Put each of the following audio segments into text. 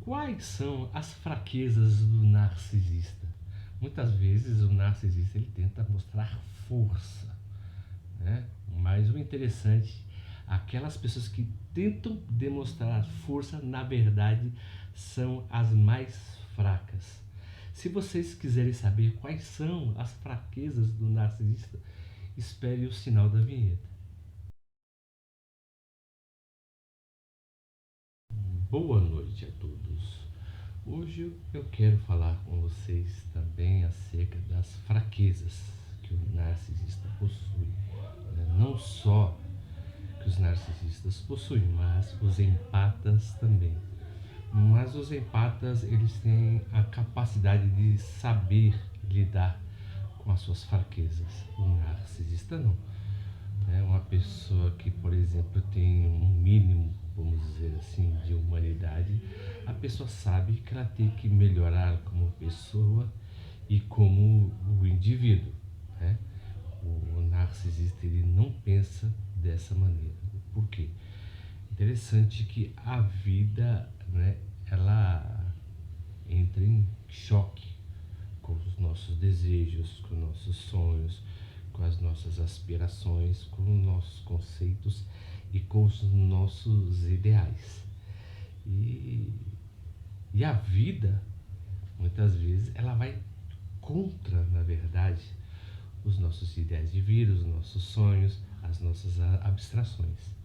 Quais são as fraquezas do narcisista? Muitas vezes o narcisista ele tenta mostrar força, né? Mas o interessante, aquelas pessoas que tentam demonstrar força, na verdade, são as mais fracas. Se vocês quiserem saber quais são as fraquezas do narcisista, espere o sinal da vinheta. Boa noite a todos. Hoje eu quero falar com vocês também acerca das fraquezas que o narcisista possui. Não só que os narcisistas possuem, mas os empatas também. Mas os empatas, eles têm a capacidade de saber lidar com as suas fraquezas. O narcisista não. É uma pessoa que, por exemplo, tem um mínimo, vamos dizer assim, de humanidade, a pessoa sabe que ela tem que melhorar como pessoa e como o indivíduo, né? O narcisista, ele não pensa dessa maneira. Por quê? Interessante que a vida, né, ela entra em choque com os nossos desejos, com os nossos sonhos, com as nossas aspirações, com os nossos conceitos e com os nossos ideais. E, e a vida, muitas vezes, ela vai contra, na verdade, os nossos ideais de vida, os nossos sonhos, as nossas abstrações.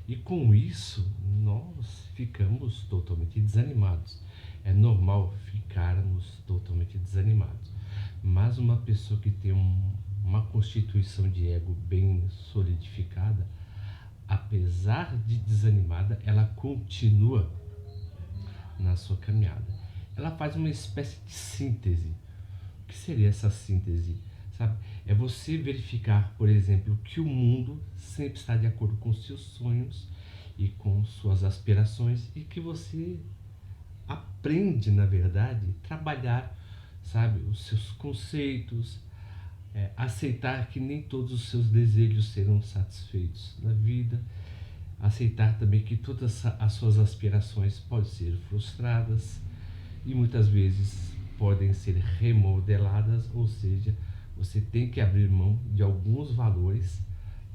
E com isso, nós ficamos totalmente desanimados. É normal ficarmos totalmente desanimados. Mas uma pessoa que tem uma constituição de ego bem solidificada, apesar de desanimada, ela continua na sua caminhada. Ela faz uma espécie de síntese. O que seria essa síntese? Sabe? É você verificar, por exemplo, que o mundo sempre está de acordo com seus sonhos e com suas aspirações e que você aprende, na verdade, trabalhar, sabe, os seus conceitos, aceitar que nem todos os seus desejos serão satisfeitos na vida, aceitar também que todas as suas aspirações podem ser frustradas e muitas vezes podem ser remodeladas, ou seja, você tem que abrir mão de alguns valores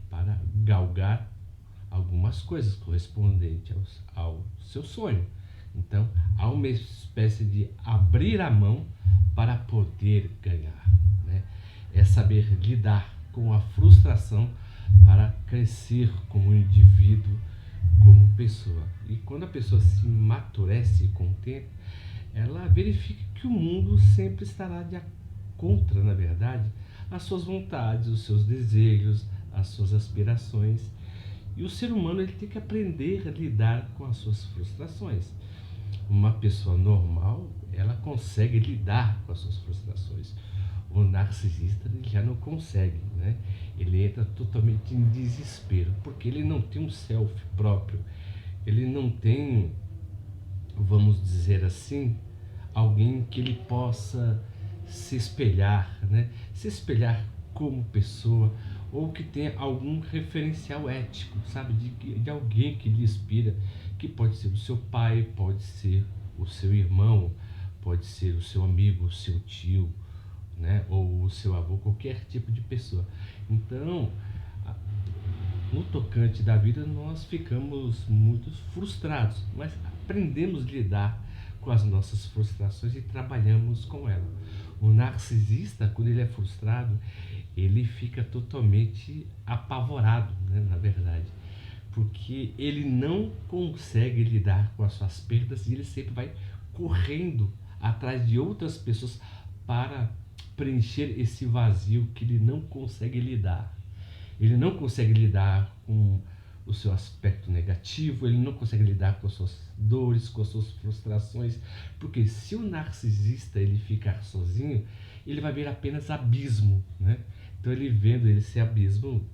para galgar algumas coisas correspondentes ao seu sonho. Então, há uma espécie de abrir a mão para poder ganhar, né? É saber lidar com a frustração para crescer como indivíduo, como pessoa. E quando a pessoa se amadurece com o tempo, ela verifica que o mundo sempre estará contra, na verdade, as suas vontades, os seus desejos, as suas aspirações. E o ser humano ele tem que aprender a lidar com as suas frustrações. Uma pessoa normal, ela consegue lidar com as suas frustrações. O narcisista ele já não consegue, né? Ele entra totalmente em desespero, porque ele não tem um self próprio. Ele não tem, vamos dizer assim, alguém que ele possa se espelhar, né? Se espelhar como pessoa, ou que tenha algum referencial ético, sabe? De alguém que lhe inspira, que pode ser o seu pai, pode ser o seu irmão, pode ser o seu amigo, o seu tio, né? Ou o seu avô, qualquer tipo de pessoa. Então, no tocante da vida, nós ficamos muito frustrados, mas aprendemos a lidar com as nossas frustrações e trabalhamos com ela. O narcisista, quando ele é frustrado, ele fica totalmente apavorado, né, na verdade, porque ele não consegue lidar com as suas perdas e ele sempre vai correndo atrás de outras pessoas para preencher esse vazio que ele não consegue lidar. Ele não consegue lidar com o seu aspecto negativo, ele não consegue lidar com as suas dores, com as suas frustrações, porque se o narcisista ele ficar sozinho, ele vai ver apenas abismo, né? Então ele vendo esse abismo,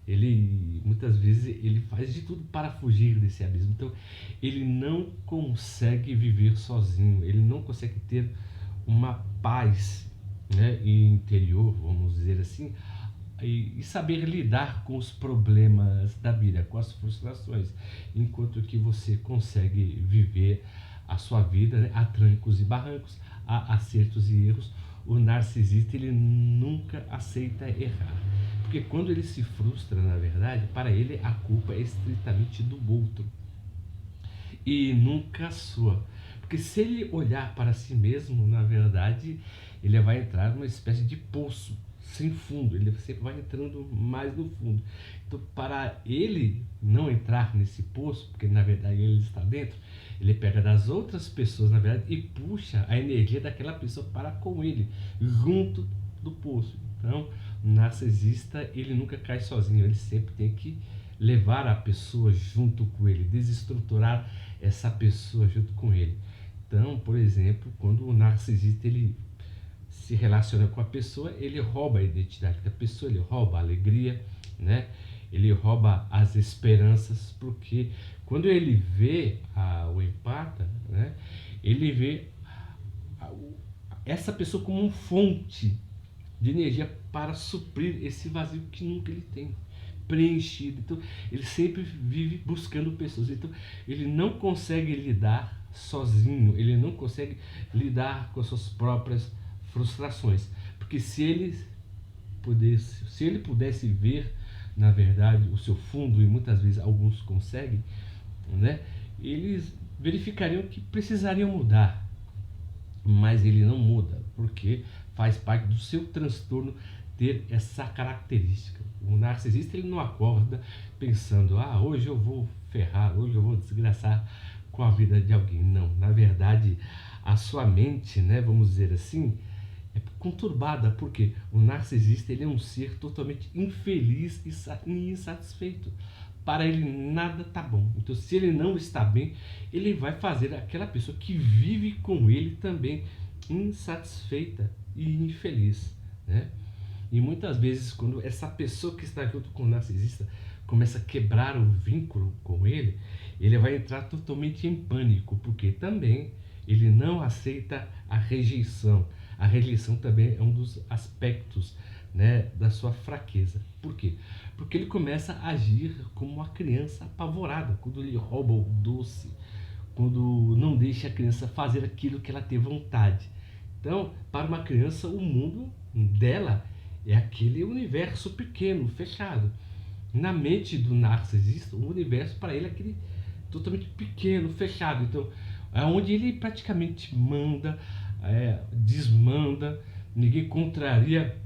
ele muitas vezes ele faz de tudo para fugir desse abismo. Então ele não consegue viver sozinho, ele não consegue ter uma paz, né, interior, vamos dizer assim, e saber lidar com os problemas da vida, com as frustrações, enquanto que você consegue viver a sua vida, né, há trancos e barrancos, há acertos e erros. O narcisista, ele nunca aceita errar, porque quando ele se frustra, na verdade, para ele a culpa é estritamente do outro e nunca sua. Porque se ele olhar para si mesmo, na verdade, ele vai entrar numa espécie de poço sem fundo, ele sempre vai entrando mais no fundo. Então, para ele não entrar nesse poço, porque na verdade ele está dentro, ele pega das outras pessoas, na verdade, e puxa a energia daquela pessoa para com ele, junto do poço. Então, o narcisista, ele nunca cai sozinho, ele sempre tem que levar a pessoa junto com ele, desestruturar essa pessoa junto com ele. Então, por exemplo, quando o narcisista ele se relaciona com a pessoa, ele rouba a identidade da pessoa, ele rouba a alegria, né? Ele rouba as esperanças, porque quando ele vê o empata, né? Ele vê essa pessoa como uma fonte de energia para suprir esse vazio que nunca ele tem preenchido. Então, ele sempre vive buscando pessoas. Então, ele não consegue lidar sozinho, ele não consegue lidar com as suas próprias frustrações, porque se ele pudesse ver, na verdade, o seu fundo, e muitas vezes alguns conseguem, né, eles verificariam que precisariam mudar, mas ele não muda, porque faz parte do seu transtorno ter essa característica. O narcisista, ele não acorda pensando, hoje eu vou ferrar, hoje eu vou desgraçar com a vida de alguém. Não, na verdade, a sua mente, né, vamos dizer assim, é conturbada, porque o narcisista, ele é um ser totalmente infeliz e insatisfeito. Para ele nada tá bom. Então, se ele não está bem, ele vai fazer aquela pessoa que vive com ele também insatisfeita e infeliz, né? E muitas vezes, quando essa pessoa que está junto com o narcisista começa a quebrar o vínculo com ele, ele vai entrar totalmente em pânico, porque também ele não aceita a rejeição. A rejeição também é um dos aspectos, né, da sua fraqueza. Por quê? Porque ele começa a agir como uma criança apavorada, quando ele rouba o doce, quando não deixa a criança fazer aquilo que ela tem vontade. Então, para uma criança, o mundo dela é aquele universo pequeno, fechado. Na mente do narcisista, o universo para ele é aquele totalmente pequeno, fechado. Então, é onde ele praticamente manda, desmanda, ninguém contraria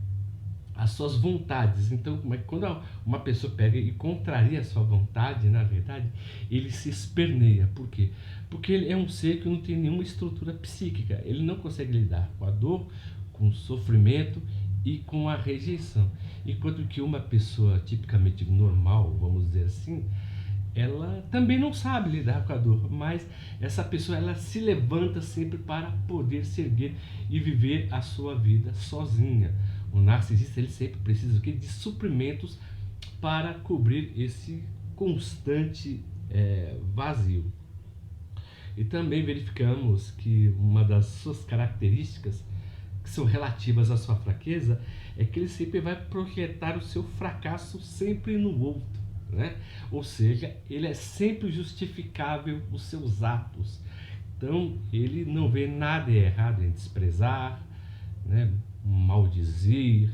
as suas vontades. Então, quando uma pessoa pega e contraria a sua vontade, na verdade, ele se esperneia. Por quê? Porque ele é um ser que não tem nenhuma estrutura psíquica. Ele não consegue lidar com a dor, com o sofrimento e com a rejeição. Enquanto que uma pessoa tipicamente normal, vamos dizer assim, ela também não sabe lidar com a dor, mas essa pessoa, ela se levanta sempre para poder se erguer e viver a sua vida sozinha. O narcisista, ele sempre precisa de suprimentos para cobrir esse constante vazio. E também verificamos que uma das suas características que são relativas à sua fraqueza é que ele sempre vai projetar o seu fracasso sempre no outro, né? Ou seja, ele é sempre justificável os seus atos. Então, ele não vê nada errado em desprezar, né? Maldizer,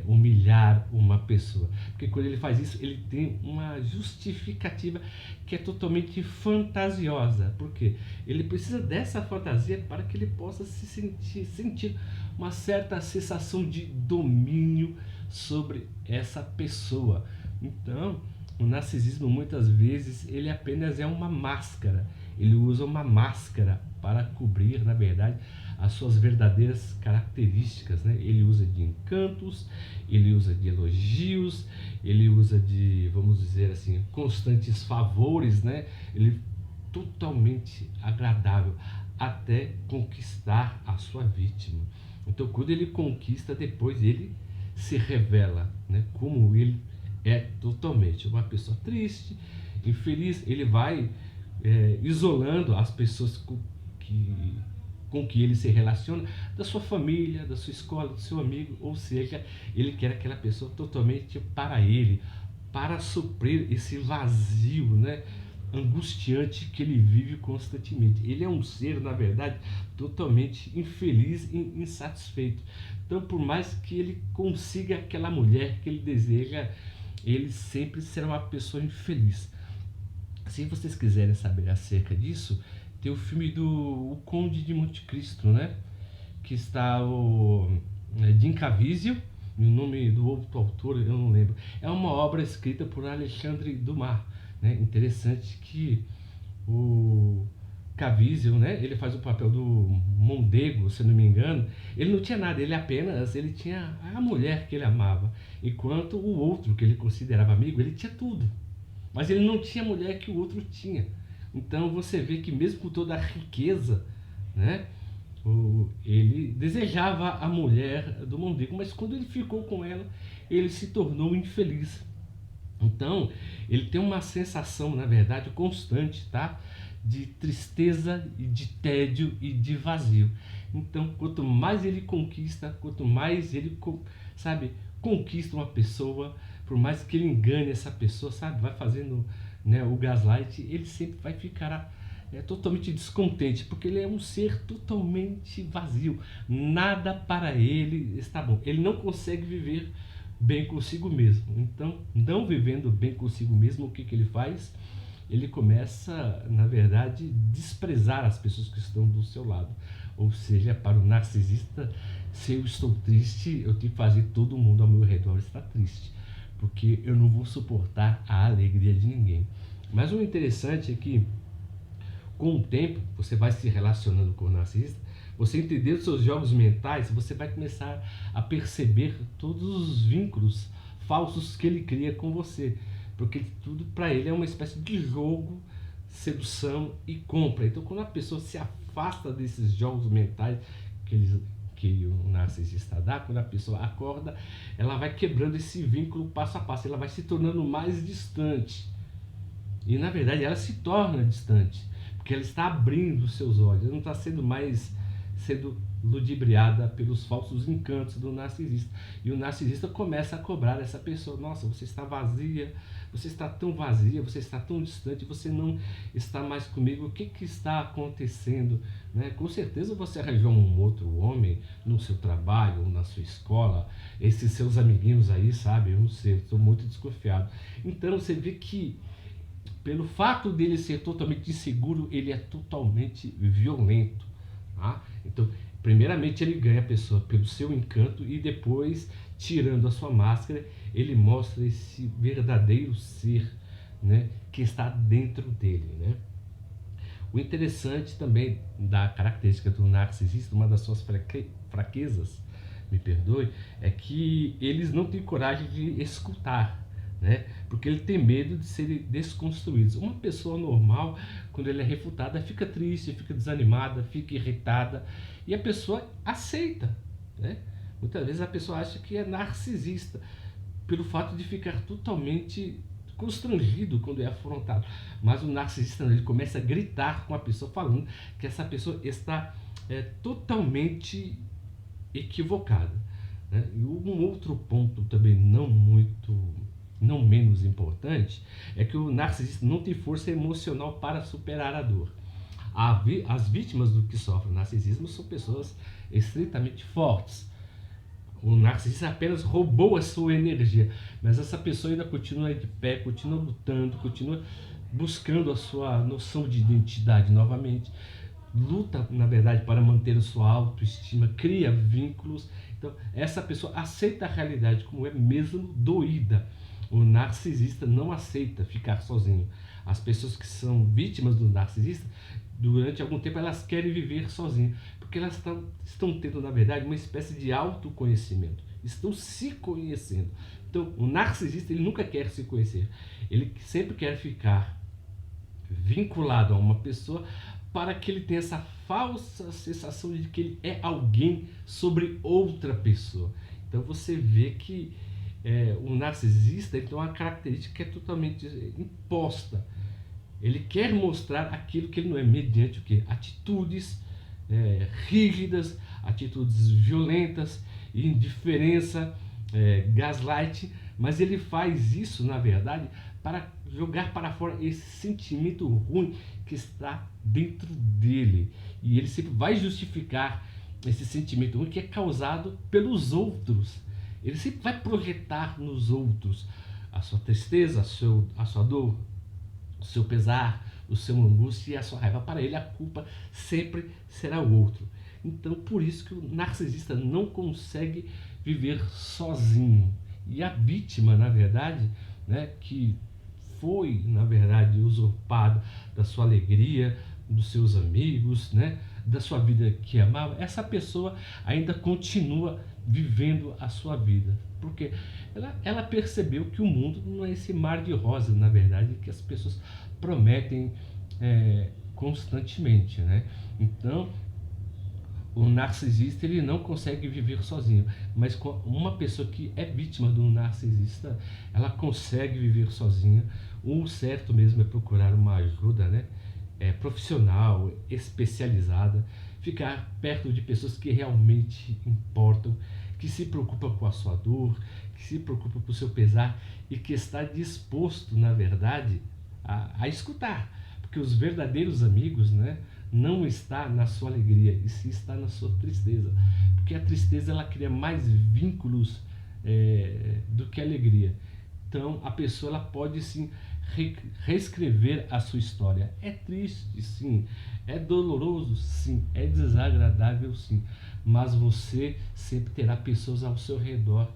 humilhar uma pessoa. Porque quando ele faz isso, ele tem uma justificativa que é totalmente fantasiosa. Por quê? Ele precisa dessa fantasia para que ele possa sentir uma certa sensação de domínio sobre essa pessoa. Então, o narcisismo, muitas vezes, ele apenas é uma máscara. Ele usa uma máscara para cobrir, na verdade, as suas verdadeiras características, né? Ele usa de encantos, ele usa de elogios, ele usa de, vamos dizer assim, constantes favores, né? Ele é totalmente agradável até conquistar a sua vítima. Então, quando ele conquista, depois ele se revela, né? Como ele é totalmente uma pessoa triste, infeliz. Ele vai isolando as pessoas com que ele se relaciona, da sua família, da sua escola, do seu amigo. Ou seja, ele quer aquela pessoa totalmente para ele, para suprir esse vazio, né, angustiante que ele vive constantemente. Ele é um ser, na verdade, totalmente infeliz e insatisfeito. Então, por mais que ele consiga aquela mulher que ele deseja, ele sempre será uma pessoa infeliz. Se vocês quiserem saber acerca disso, tem o filme do O Conde de Monte Cristo, né? Que está o Jim Caviezel, e o nome do outro autor eu não lembro. É uma obra escrita por Alexandre Dumas, né? Interessante que o Caviezel, né? Ele faz o papel do Mondego, se não me engano. Ele não tinha nada, ele tinha a mulher que ele amava, enquanto o outro que ele considerava amigo, ele tinha tudo, mas ele não tinha a mulher que o outro tinha. Então você vê que mesmo com toda a riqueza, né? Ele desejava a mulher do Mondego, mas quando ele ficou com ela, ele se tornou infeliz. Então, ele tem uma sensação, na verdade, constante, tá? De tristeza, e de tédio e de vazio. Então, quanto mais ele conquista, quanto mais ele, sabe, conquista uma pessoa, por mais que ele engane essa pessoa, sabe, vai fazendo, né, o gaslight, ele sempre vai ficar totalmente descontente, porque ele é um ser totalmente vazio. Nada para ele está bom. Ele não consegue viver bem consigo mesmo. Então, não vivendo bem consigo mesmo, o que ele faz? Ele começa, na verdade, desprezar as pessoas que estão do seu lado. Ou seja, para o narcisista, se eu estou triste, eu tenho que fazer todo mundo ao meu redor estar triste, porque eu não vou suportar a alegria de ninguém. Mas o interessante é que, com o tempo, você vai se relacionando com o narcisista, você entender os seus jogos mentais, você vai começar a perceber todos os vínculos falsos que ele cria com você, porque tudo para ele é uma espécie de jogo, sedução e compra. Então, quando a pessoa se afasta desses jogos mentais que o narcisista dá, quando a pessoa acorda, ela vai quebrando esse vínculo passo a passo, ela vai se tornando mais distante. E na verdade ela se torna distante, porque ela está abrindo os seus olhos, ela não está sendo mais sendo ludibriada pelos falsos encantos do narcisista. E o narcisista começa a cobrar dessa pessoa: nossa, você está vazia, você está tão vazia, você está tão distante, você não está mais comigo, o que está acontecendo? Né? Com certeza você arranjou um outro homem no seu trabalho, ou na sua escola, esses seus amiguinhos aí, sabe? Eu não sei, estou muito desconfiado. Então você vê que, pelo fato dele ser totalmente inseguro, ele é totalmente violento. Tá? Então, primeiramente ele ganha a pessoa pelo seu encanto, e depois, tirando a sua máscara, ele mostra esse verdadeiro ser, né, que está dentro dele. Né? O interessante também da característica do narcisista, uma das suas fraquezas, me perdoe, é que eles não têm coragem de escutar, né? Porque ele tem medo de serem desconstruídos. Uma pessoa normal, quando ela é refutada, fica triste, fica desanimada, fica irritada, e a pessoa aceita, né? Muitas vezes a pessoa acha que é narcisista pelo fato de ficar totalmente constrangido quando é afrontado. Mas o narcisista, ele começa a gritar com a pessoa, falando que essa pessoa está totalmente equivocada, né? E um outro ponto também não menos importante, é que o narcisista não tem força emocional para superar a dor. As vítimas do que sofrem narcisismo são pessoas estritamente fortes. O narcisista apenas roubou a sua energia, mas essa pessoa ainda continua de pé, continua lutando, continua buscando a sua noção de identidade novamente, luta, na verdade, para manter a sua autoestima, cria vínculos. Então, essa pessoa aceita a realidade como é, mesmo doída. O narcisista não aceita ficar sozinho. As pessoas que são vítimas do narcisista, durante algum tempo, elas querem viver sozinhas, porque elas estão tendo, na verdade, uma espécie de autoconhecimento. Estão se conhecendo. Então, o narcisista, ele nunca quer se conhecer. Ele sempre quer ficar vinculado a uma pessoa, para que ele tenha essa falsa sensação de que ele é alguém sobre outra pessoa. Então você vê que o narcisista, ele tem uma característica que é totalmente imposta. Ele quer mostrar aquilo que ele não é, mediante o quê? Atitudes rígidas, atitudes violentas, indiferença, gaslight, mas ele faz isso, na verdade, para jogar para fora esse sentimento ruim que está dentro dele. E ele sempre vai justificar esse sentimento ruim que é causado pelos outros. Ele sempre vai projetar nos outros a sua tristeza, a sua dor, o seu pesar, o seu angústia e a sua raiva. Para ele, a culpa sempre será o outro. Então, por isso que o narcisista não consegue viver sozinho. E a vítima, na verdade, né, que foi, na verdade, usurpado da sua alegria, dos seus amigos, né, da sua vida que amava, essa pessoa ainda continua vivendo a sua vida. Porque ela percebeu que o mundo não é esse mar de rosas, na verdade, que as pessoas prometem constantemente, né? Então, o narcisista ele não consegue viver sozinho, mas com uma pessoa que é vítima do narcisista, ela consegue viver sozinha. O certo mesmo é procurar uma ajuda, né? Profissional, especializada, ficar perto de pessoas que realmente importam, que se preocupam com a sua dor, que se preocupam com o seu pesar e que está disposto, na verdade, a escutar, porque os verdadeiros amigos, né, não está na sua alegria, e sim está na sua tristeza, porque a tristeza ela cria mais vínculos do que a alegria. Então a pessoa ela pode sim reescrever a sua história. É triste, sim, é doloroso, sim, é desagradável, sim, mas você sempre terá pessoas ao seu redor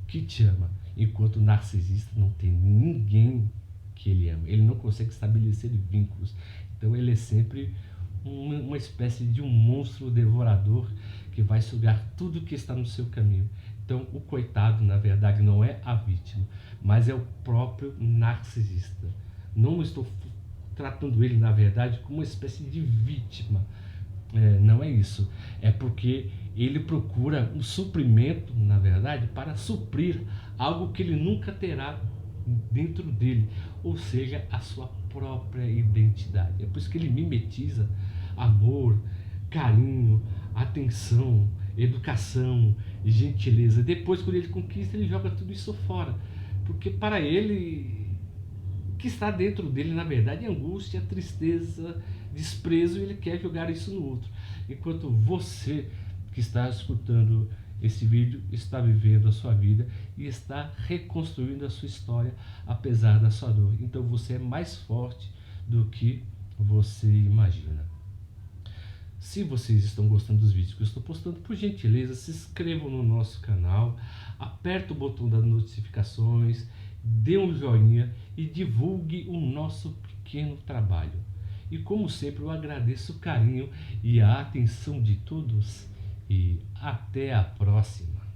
que te ama, enquanto o narcisista não tem ninguém que ele ama, ele não consegue estabelecer vínculos, então ele é sempre uma espécie de um monstro devorador que vai sugar tudo que está no seu caminho. Então o coitado, na verdade, não é a vítima, mas é o próprio narcisista. Não estou tratando ele, na verdade, como uma espécie de vítima. Não é isso. É porque ele procura um suprimento, na verdade, para suprir algo que ele nunca terá dentro dele, ou seja, a sua própria identidade. É por isso que ele mimetiza amor, carinho, atenção, educação, gentileza. Depois, quando ele conquista, ele joga tudo isso fora, porque para ele o que está dentro dele, na verdade, é angústia, tristeza, desprezo, e ele quer jogar isso no outro. Enquanto você que está escutando esse vídeo está vivendo a sua vida e está reconstruindo a sua história apesar da sua dor. Então você é mais forte do que você imagina. Se vocês estão gostando dos vídeos que eu estou postando, por gentileza, se inscrevam no nosso canal, aperta o botão das notificações, dê um joinha e divulgue o nosso pequeno trabalho. E como sempre, eu agradeço o carinho e a atenção de todos e até a próxima.